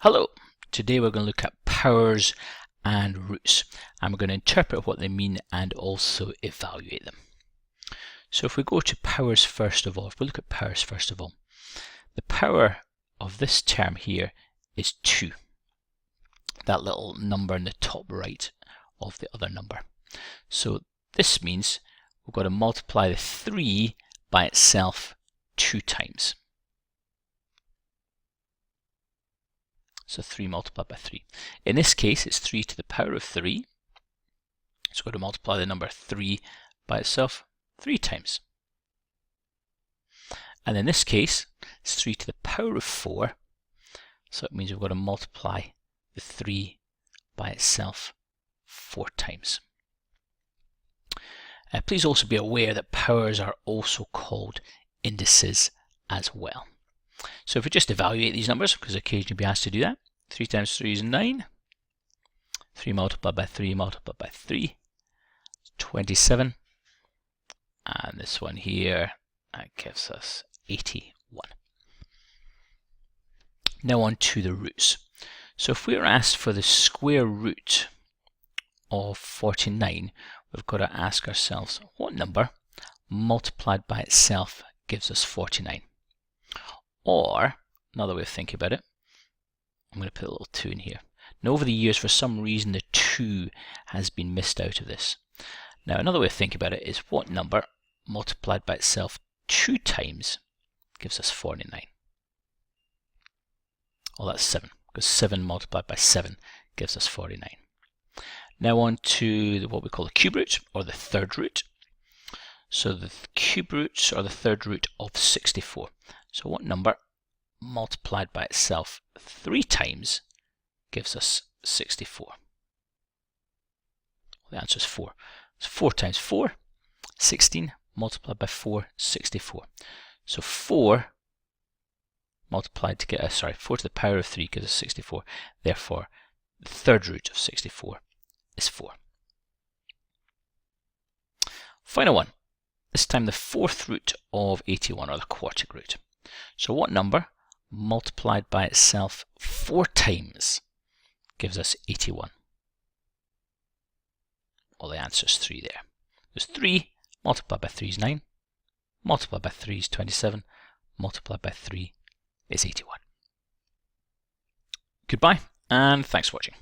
Hello, today we're going to look at powers and roots, and we're going to interpret what they mean and also evaluate them. So if we go to powers first of all, if we look at powers first of all, the power of this term here is 2, that little number in the top right of the other number. So this means we've got to multiply the 3 by itself 2 times. So 3 multiplied by 3. In this case, it's 3 to the power of 3. So we're going to multiply the number 3 by itself 3 times. And in this case, it's 3 to the power of 4. So it means we've got to multiply the 3 by itself 4 times. Please also be aware that powers are also called indices as well. So if we just evaluate these numbers, because occasionally you'll be asked to do that, 3 times 3 is 9. 3 multiplied by 3 multiplied by 3 is 27. And this one here, that gives us 81. Now on to the roots. So if we are asked for the square root of 49, we've got to ask ourselves what number multiplied by itself gives us 49. Or, another way of thinking about it, I'm going to put a little 2 in here. Now over the years, for some reason, the 2 has been missed out of this. Now another way of thinking about it is what number multiplied by itself 2 times gives us 49. Well, that's 7, because 7 multiplied by 7 gives us 49. Now on to what we call the cube root, or the third root. So the cube root, or the third root of 64. So what number multiplied by itself 3 times gives us 64? Well, the answer is 4. So 4 times 4, 16, multiplied by 4, 64. So 4 multiplied to get 4 to the power of 3 gives us 64. Therefore, the third root of 64 is 4. Final one. This time the fourth root of 81, or the quartic root. So what number multiplied by itself 4 times gives us 81? Well, the answer is 3 there. There's 3 multiplied by 3 is 9, multiplied by 3 is 27, multiplied by 3 is 81. Goodbye, and thanks for watching.